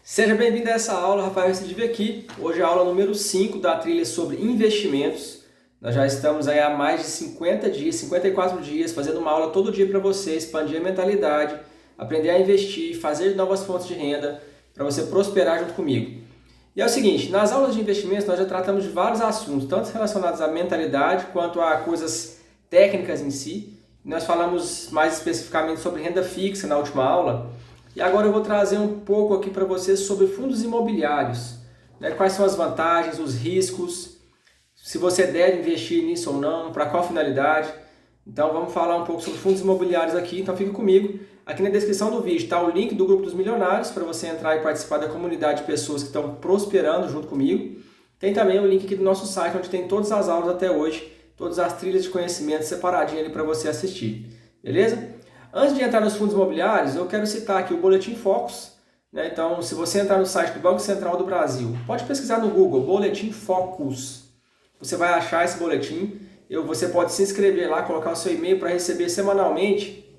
Seja bem-vindo a essa aula, Rafael Recidive aqui. Hoje é a aula número 5 da trilha sobre investimentos. Nós já estamos aí há mais de 50 dias, 54 dias, fazendo uma aula todo dia para você expandir a mentalidade, aprender a investir, fazer novas fontes de renda, para você prosperar junto comigo. E é o seguinte, nas aulas de investimentos nós já tratamos de vários assuntos, tanto relacionados à mentalidade quanto a coisas técnicas em si. Nós falamos mais especificamente sobre renda fixa na última aula. E agora eu vou trazer um pouco aqui para vocês sobre fundos imobiliários, né? Quais são as vantagens, os riscos, se você deve investir nisso ou não, para qual finalidade. Então vamos falar um pouco sobre fundos imobiliários aqui, então fica comigo. Aqui na descrição do vídeo está o link do Grupo dos Milionários para você entrar e participar da comunidade de pessoas que estão prosperando junto comigo. Tem também o link aqui do nosso site, onde tem todas as aulas até hoje, todas as trilhas de conhecimento separadinho ali para você assistir, beleza? Antes de entrar nos fundos imobiliários, eu quero citar aqui o Boletim Focus, né? Então, se você entrar no site do Banco Central do Brasil, pode pesquisar no Google, Boletim Focus. Você vai achar esse boletim, você pode se inscrever lá, colocar o seu e-mail para receber semanalmente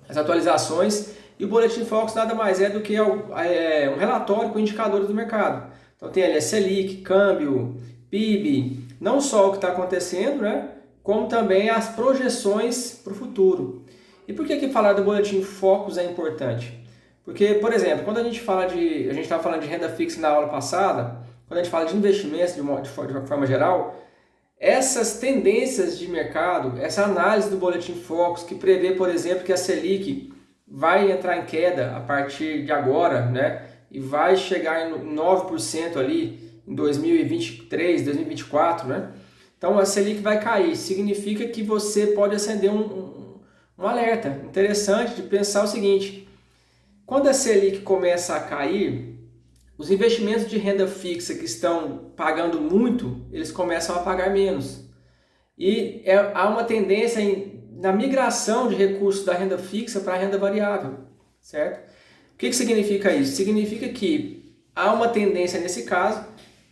as atualizações. E o Boletim Focus nada mais é do que um relatório com indicadores do mercado. Então tem ali a Selic, câmbio, PIB, não só o que está acontecendo, né? Como também as projeções para o futuro. E por que falar do Boletim Focus é importante? Porque, por exemplo, quando a gente estava falando de renda fixa na aula passada, quando a gente fala de investimentos de uma forma geral, essas tendências de mercado, essa análise do Boletim Focus, que prevê, por exemplo, que a Selic vai entrar em queda a partir de agora, né? E vai chegar em 9% ali em 2023, 2024, né? Então a Selic vai cair, significa que você pode acender um alerta interessante de pensar o seguinte: quando a Selic começa a cair, os investimentos de renda fixa que estão pagando muito, eles começam a pagar menos. E há uma tendência na migração de recursos da renda fixa para a renda variável, certo? O que significa isso? Significa que há uma tendência, nesse caso,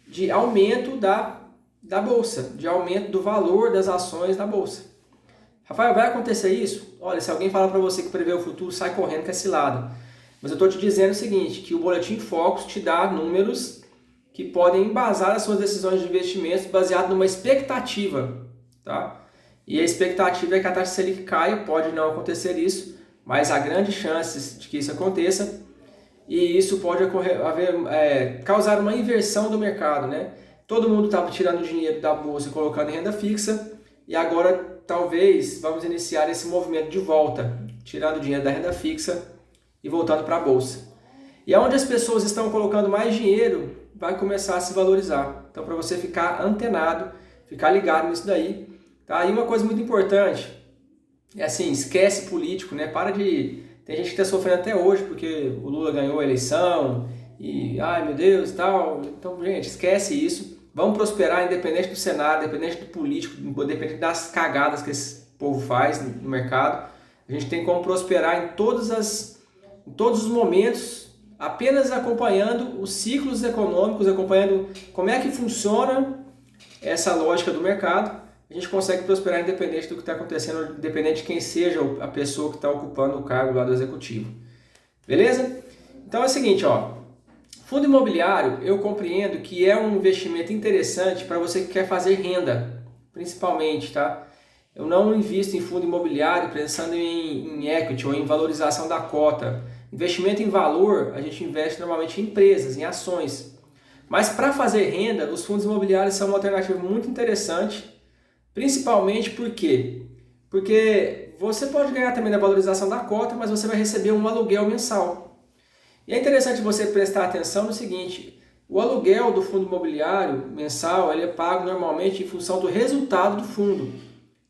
de aumento da bolsa, de aumento do valor das ações da bolsa. Rafael, vai acontecer isso? Olha, se alguém falar para você que prevê o futuro, sai correndo que é cilada. Mas eu estou te dizendo o seguinte, que o Boletim Focus te dá números que podem embasar as suas decisões de investimentos baseado numa expectativa, tá? E a expectativa é que a taxa Selic caia, pode não acontecer isso, mas há grandes chances de que isso aconteça, e isso pode causar uma inversão do mercado, né? Todo mundo estava tirando dinheiro da bolsa e colocando em renda fixa, e agora talvez vamos iniciar esse movimento de volta, tirando dinheiro da renda fixa e voltando para a bolsa. E onde as pessoas estão colocando mais dinheiro, vai começar a se valorizar. Então, para você ficar antenado, ficar ligado nisso daí. Tá? E uma coisa muito importante, é assim, esquece político, né? Tem gente que está sofrendo até hoje porque o Lula ganhou a eleição e, ai meu Deus, tal. Então, gente, esquece isso. Vamos prosperar independente do cenário, independente do político, independente das cagadas que esse povo faz no mercado. A gente tem como prosperar em todos os momentos, apenas acompanhando os ciclos econômicos, acompanhando como é que funciona essa lógica do mercado. A gente consegue prosperar independente do que está acontecendo, independente de quem seja a pessoa que está ocupando o cargo lá do executivo. Beleza? Então é o seguinte, ó. Fundo imobiliário, eu compreendo que é um investimento interessante para você que quer fazer renda, principalmente, tá? Eu não invisto em fundo imobiliário pensando em equity ou em valorização da cota. Investimento em valor, a gente investe normalmente em empresas, em ações. Mas para fazer renda, os fundos imobiliários são uma alternativa muito interessante, principalmente por quê? Porque você pode ganhar também na valorização da cota, mas você vai receber um aluguel mensal. E é interessante você prestar atenção no seguinte: o aluguel do fundo imobiliário mensal ele é pago normalmente em função do resultado do fundo,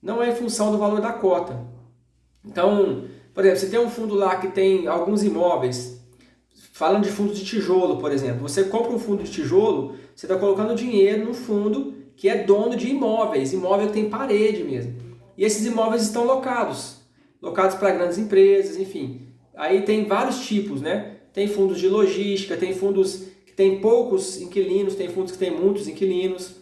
não é em função do valor da cota. Então, por exemplo, você tem um fundo lá que tem alguns imóveis, falando de fundos de tijolo, por exemplo, você compra um fundo de tijolo, você está colocando dinheiro no fundo que é dono de imóveis, imóvel que tem parede mesmo. E esses imóveis estão locados para grandes empresas, enfim. Aí tem vários tipos, né? Tem fundos de logística, tem fundos que tem poucos inquilinos, tem fundos que tem muitos inquilinos.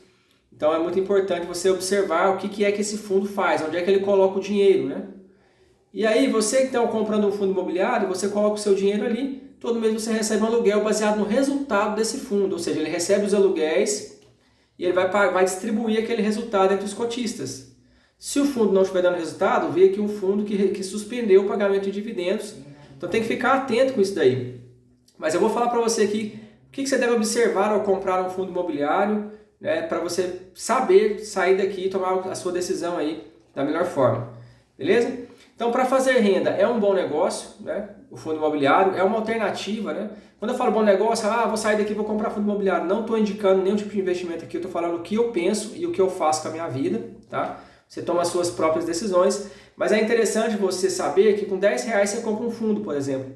Então é muito importante você observar o que é que esse fundo faz, onde é que ele coloca o dinheiro, né? E aí você que está comprando um fundo imobiliário, você coloca o seu dinheiro ali, todo mês você recebe um aluguel baseado no resultado desse fundo, ou seja, ele recebe os aluguéis e ele vai distribuir aquele resultado entre os cotistas. Se o fundo não estiver dando resultado, vê aqui um fundo que suspendeu o pagamento de dividendos, então tem que ficar atento com isso daí. Mas eu vou falar para você aqui o que você deve observar ao comprar um fundo imobiliário, né, para você saber sair daqui e tomar a sua decisão aí da melhor forma, beleza? Então, para fazer renda é um bom negócio, né? O fundo imobiliário é uma alternativa, né? Quando eu falo bom negócio, vou sair daqui e vou comprar fundo imobiliário. Não estou indicando nenhum tipo de investimento aqui, eu estou falando o que eu penso e o que eu faço com a minha vida, tá? Você toma as suas próprias decisões, mas é interessante você saber que com R$10 você compra um fundo, por exemplo,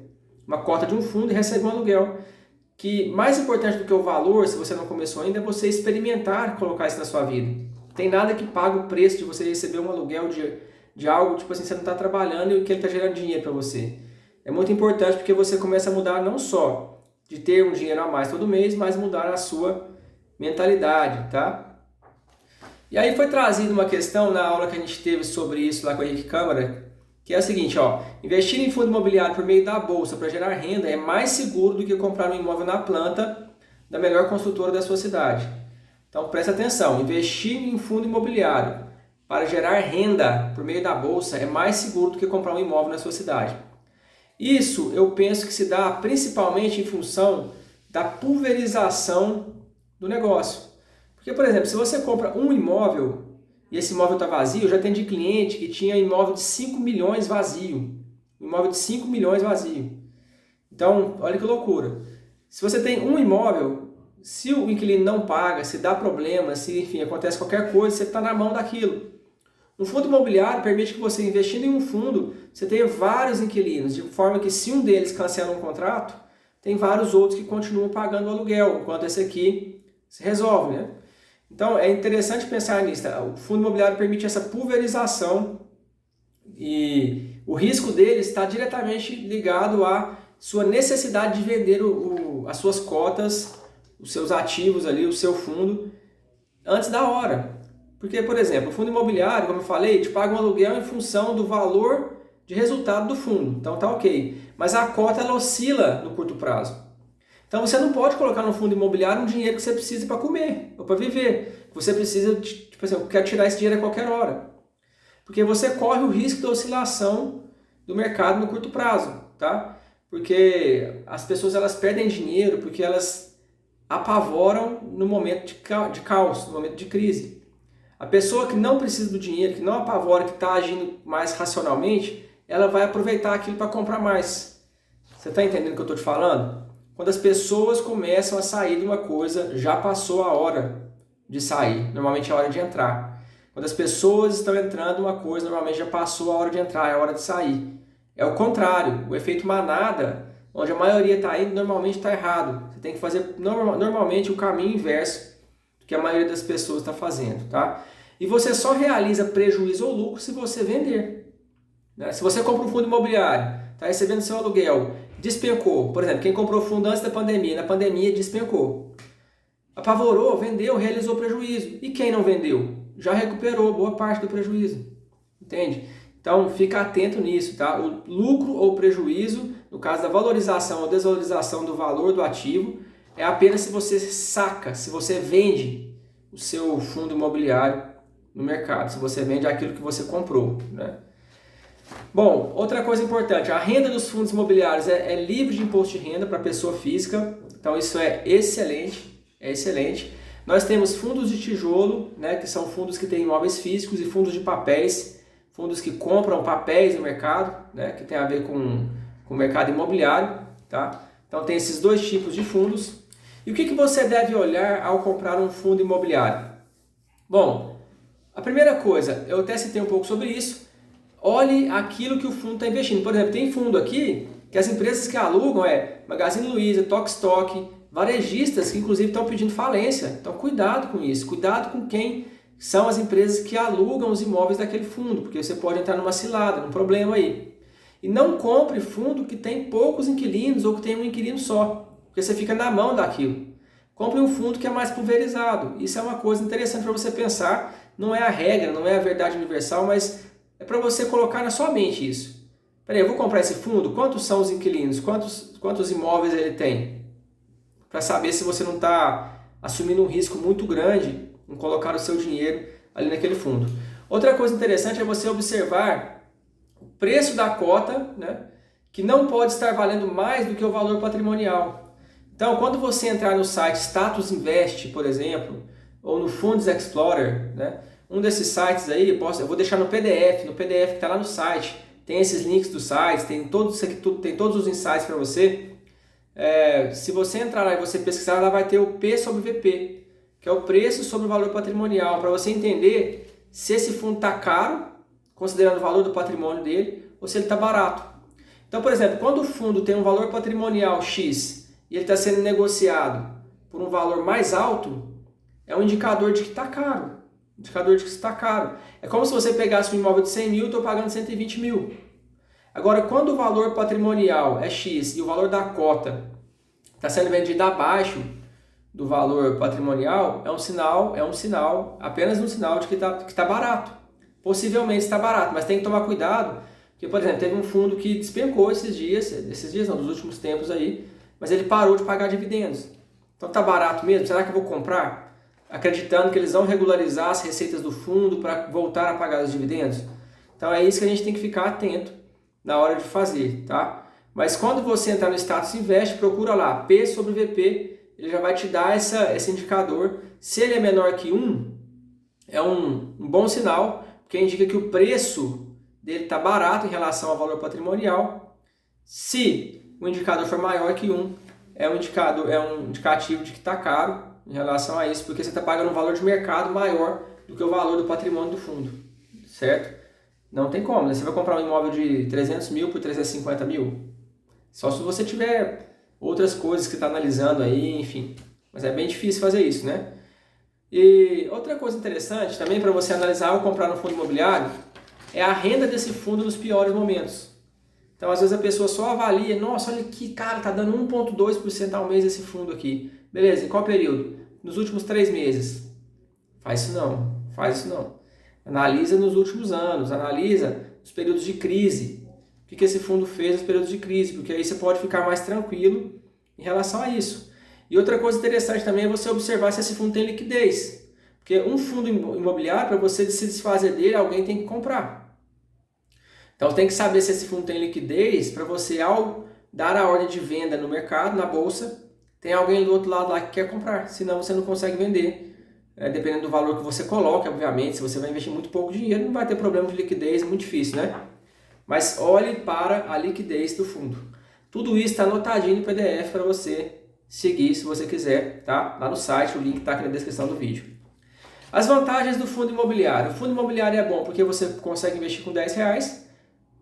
uma cota de um fundo e recebe um aluguel. Que mais importante do que o valor, se você não começou ainda, é você experimentar colocar isso na sua vida. Não tem nada que pague o preço de você receber um aluguel de algo, tipo assim, você não está trabalhando e que ele está gerando dinheiro para você. É muito importante porque você começa a mudar não só de ter um dinheiro a mais todo mês, mas mudar a sua mentalidade, tá? E aí foi trazida uma questão na aula que a gente teve sobre isso lá com o Henrique Câmara, que é o seguinte, investir em fundo imobiliário por meio da bolsa para gerar renda é mais seguro do que comprar um imóvel na planta da melhor construtora da sua cidade. Então presta atenção, investir em fundo imobiliário para gerar renda por meio da bolsa é mais seguro do que comprar um imóvel na sua cidade. Isso eu penso que se dá principalmente em função da pulverização do negócio. Porque, por exemplo, se você compra um imóvel e esse imóvel está vazio, eu já atendi cliente que tinha imóvel de 5 milhões vazio. Um imóvel de 5 milhões vazio. Então, olha que loucura. Se você tem um imóvel, se o inquilino não paga, se dá problema, se enfim, acontece qualquer coisa, você está na mão daquilo. Um fundo imobiliário permite que você, investindo em um fundo, você tenha vários inquilinos, de forma que se um deles cancela um contrato, tem vários outros que continuam pagando o aluguel, enquanto esse aqui se resolve, né? Então é interessante pensar nisso. O fundo imobiliário permite essa pulverização e o risco dele está diretamente ligado à sua necessidade de vender as suas cotas, os seus ativos ali, o seu fundo, antes da hora. Porque, por exemplo, o fundo imobiliário, como eu falei, te paga um aluguel em função do valor de resultado do fundo. Então tá ok. Mas a cota ela oscila no curto prazo. Então você não pode colocar no fundo imobiliário um dinheiro que você precisa para comer ou para viver. Você precisa, tipo assim, eu quero tirar esse dinheiro a qualquer hora. Porque você corre o risco da oscilação do mercado no curto prazo, tá? Porque as pessoas elas perdem dinheiro porque elas apavoram no momento de caos, no momento de crise. A pessoa que não precisa do dinheiro, que não apavora, que está agindo mais racionalmente, ela vai aproveitar aquilo para comprar mais. Você está entendendo o que eu estou te falando? Quando as pessoas começam a sair de uma coisa, já passou a hora de sair, normalmente é a hora de entrar. Quando as pessoas estão entrando em uma coisa, normalmente já passou a hora de entrar, é a hora de sair. É o contrário, o efeito manada, onde a maioria está indo, normalmente está errado. Você tem que fazer normalmente o caminho inverso do que a maioria das pessoas está fazendo, tá? E você só realiza prejuízo ou lucro se você vender, né? Se você compra um fundo imobiliário, está recebendo seu aluguel, despencou. Por exemplo, quem comprou fundo antes da pandemia, na pandemia despencou. Apavorou, vendeu, realizou prejuízo. E quem não vendeu? Já recuperou boa parte do prejuízo. Entende? Então, fica atento nisso, tá? O lucro ou prejuízo, no caso da valorização ou desvalorização do valor do ativo, é apenas se você saca, se você vende o seu fundo imobiliário no mercado, se você vende aquilo que você comprou, né? Bom, outra coisa importante, a renda dos fundos imobiliários é livre de imposto de renda para pessoa física, então isso é excelente, é excelente. Nós temos fundos de tijolo, né, que são fundos que têm imóveis físicos, e fundos de papéis, fundos que compram papéis no mercado, né, que tem a ver com o mercado imobiliário, tá? Então tem esses dois tipos de fundos. E o que você deve olhar ao comprar um fundo imobiliário? Bom, a primeira coisa, eu até citei um pouco sobre isso, olhe aquilo que o fundo está investindo. Por exemplo, tem fundo aqui que as empresas que alugam Magazine Luiza, Tokstok, varejistas que inclusive estão pedindo falência. Então cuidado com isso, cuidado com quem são as empresas que alugam os imóveis daquele fundo, porque você pode entrar numa cilada, num problema aí. E não compre fundo que tem poucos inquilinos ou que tem um inquilino só, porque você fica na mão daquilo. Compre um fundo que é mais pulverizado. Isso é uma coisa interessante para você pensar. Não é a regra, não é a verdade universal, mas é para você colocar na sua mente isso. peraí, eu vou comprar esse fundo, quantos são os inquilinos, quantos imóveis ele tem? Para saber se você não está assumindo um risco muito grande em colocar o seu dinheiro ali naquele fundo. Outra coisa interessante é você observar o preço da cota, né, que não pode estar valendo mais do que o valor patrimonial. Então, quando você entrar no site Status Invest, por exemplo, ou no Funds Explorer, né, um desses sites aí, eu vou deixar no PDF que está lá no site, tem esses links dos sites, tem todos os insights para você. Se você entrar lá e você pesquisar, lá vai ter o P sobre VP, que é o preço sobre o valor patrimonial, para você entender se esse fundo está caro, considerando o valor do patrimônio dele, ou se ele está barato. Então, por exemplo, quando o fundo tem um valor patrimonial X e ele está sendo negociado por um valor mais alto, é um indicador de que está caro. Indicador de que está caro. É como se você pegasse um imóvel de 100 mil e estou pagando 120 mil. Agora, quando o valor patrimonial é X e o valor da cota está sendo vendido abaixo do valor patrimonial, apenas um sinal de que está barato. Possivelmente está barato, mas tem que tomar cuidado, porque, por exemplo, teve um fundo que despencou esses dias não, nos últimos tempos aí, mas ele parou de pagar dividendos. Então está barato mesmo? Será que eu vou comprar? Acreditando que eles vão regularizar as receitas do fundo para voltar a pagar os dividendos? Então é isso que a gente tem que ficar atento na hora de fazer, tá? Mas quando você entrar no Status Invest, procura lá, P sobre VP, ele já vai te dar esse indicador. Se ele é menor que 1, é um bom sinal, porque indica que o preço dele está barato em relação ao valor patrimonial. Se o indicador for maior que 1, é um indicativo de que está caro em relação a isso, porque você está pagando um valor de mercado maior do que o valor do patrimônio do fundo, certo? Não tem como, né? Você vai comprar um imóvel de 300 mil por 350 mil? Só se você tiver outras coisas que está analisando aí, enfim. Mas é bem difícil fazer isso, né? E outra coisa interessante também para você analisar ou comprar no fundo imobiliário é a renda desse fundo nos piores momentos. Então, às vezes a pessoa só avalia, nossa, olha aqui, cara, tá dando 1,2% ao mês esse fundo aqui. Beleza, em qual período? Nos últimos 3 meses. Faz isso não. Analisa nos últimos anos, analisa os períodos de crise. O que esse fundo fez nos períodos de crise, porque aí você pode ficar mais tranquilo em relação a isso. E outra coisa interessante também é você observar se esse fundo tem liquidez. Porque um fundo imobiliário, para você se desfazer dele, alguém tem que comprar. Então tem que saber se esse fundo tem liquidez para você, ao dar a ordem de venda no mercado, na bolsa, tem alguém do outro lado lá que quer comprar. Senão você não consegue vender. Dependendo do valor que você coloca, obviamente, se você vai investir muito pouco dinheiro, não vai ter problema de liquidez, é muito difícil, né? Mas olhe para a liquidez do fundo. Tudo isso está anotadinho no PDF para você seguir, se você quiser, tá? Lá no site, o link está aqui na descrição do vídeo. As vantagens do fundo imobiliário. O fundo imobiliário é bom porque você consegue investir com R$10,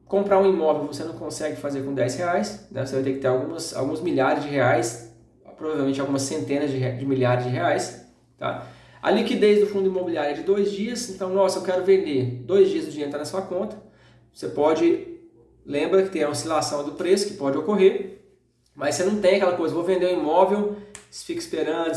comprar um imóvel você não consegue fazer com R$10, né? Você vai ter que ter alguns milhares de reais, provavelmente algumas centenas de milhares de reais, tá? A liquidez do fundo imobiliário é de 2 dias, então, nossa, eu quero vender, 2 dias o dinheiro está na sua conta. Você lembra que tem a oscilação do preço que pode ocorrer, mas você não tem aquela coisa, vou vender um imóvel, você fica esperando.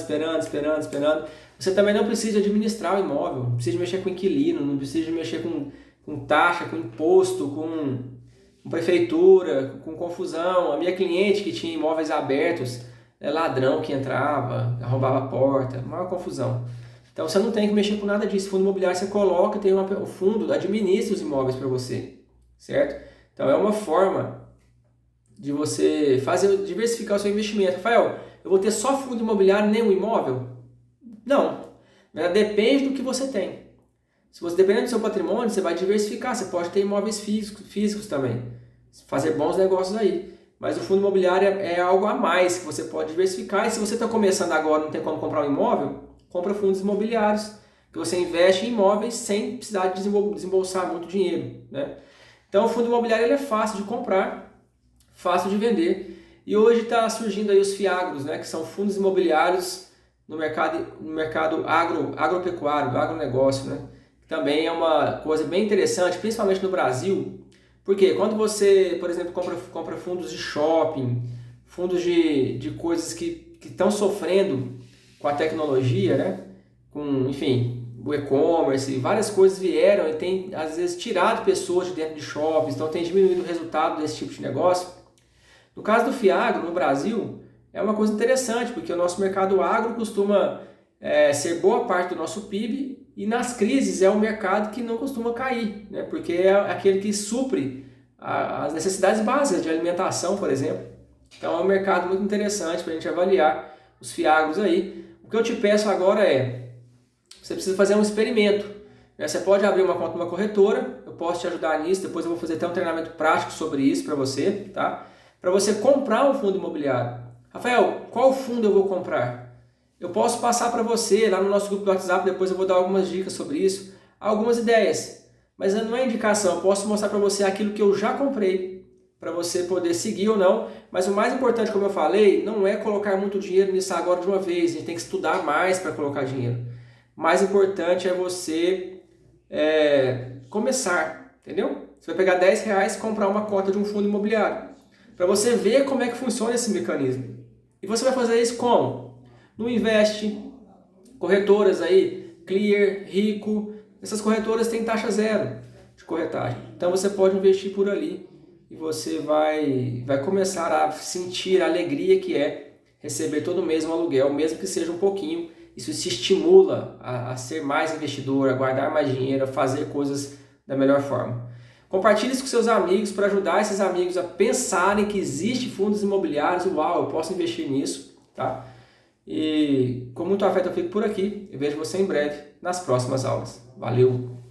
Você também não precisa administrar o imóvel, não precisa mexer com inquilino, não precisa mexer com taxa, com imposto, com prefeitura, com confusão. A minha cliente que tinha imóveis abertos, ladrão que entrava, arrombava a porta, maior confusão. Então você não tem que mexer com nada disso. Fundo imobiliário você coloca, o fundo administra os imóveis para você, certo? Então é uma forma de você diversificar o seu investimento. Rafael, eu vou ter só fundo imobiliário e nenhum imóvel? Não. Depende do que você tem. Se você dependendo do seu patrimônio, você vai diversificar. Você pode ter imóveis físicos também. Fazer bons negócios aí. Mas o fundo imobiliário é algo a mais que você pode diversificar. E se você está começando agora e não tem como comprar um imóvel, compra fundos imobiliários, que você investe em imóveis sem precisar de desembolsar muito dinheiro, né? Então o fundo imobiliário ele é fácil de comprar, fácil de vender. E hoje está surgindo aí os FIAGROS, né? Que são fundos imobiliários no mercado agropecuário, do agronegócio, né? Também é uma coisa bem interessante, principalmente no Brasil. Porque quando você, por exemplo, compra fundos de shopping, fundos de coisas que estão sofrendo com a tecnologia, né? Enfim, o e-commerce, várias coisas vieram e tem, às vezes, tirado pessoas de dentro de shoppings, então tem diminuído o resultado desse tipo de negócio. No caso do Fiagro, no Brasil, é uma coisa interessante, porque o nosso mercado agro costuma ser boa parte do nosso PIB e nas crises é um mercado que não costuma cair, né? Porque é aquele que supre as necessidades básicas de alimentação, por exemplo. Então é um mercado muito interessante para a gente avaliar os Fiagros aí. O que eu te peço agora você precisa fazer um experimento. Você pode abrir uma conta numa corretora, eu posso te ajudar nisso, depois eu vou fazer até um treinamento prático sobre isso para você, tá? Para você comprar um fundo imobiliário. Rafael, qual fundo eu vou comprar? Eu posso passar para você lá no nosso grupo do WhatsApp, depois eu vou dar algumas dicas sobre isso, algumas ideias. Mas não é indicação, eu posso mostrar para você aquilo que eu já comprei, para você poder seguir ou não. Mas o mais importante, como eu falei, não é colocar muito dinheiro nisso agora de uma vez, a gente tem que estudar mais para colocar dinheiro. O mais importante é você começar, entendeu? Você vai pegar R$10 e comprar uma cota de um fundo imobiliário, para você ver como é que funciona esse mecanismo. E você vai fazer isso como? No Invest, corretoras aí, Clear, Rico, essas corretoras têm taxa zero de corretagem. Então você pode investir por ali e você vai começar a sentir a alegria que é receber todo mês um aluguel, mesmo que seja um pouquinho. Isso te estimula a ser mais investidor, a guardar mais dinheiro, a fazer coisas da melhor forma. Compartilhe isso com seus amigos para ajudar esses amigos a pensarem que existe fundos imobiliários. Uau, eu posso investir nisso, tá? E com muito afeto eu fico por aqui. Eu vejo você em breve nas próximas aulas. Valeu!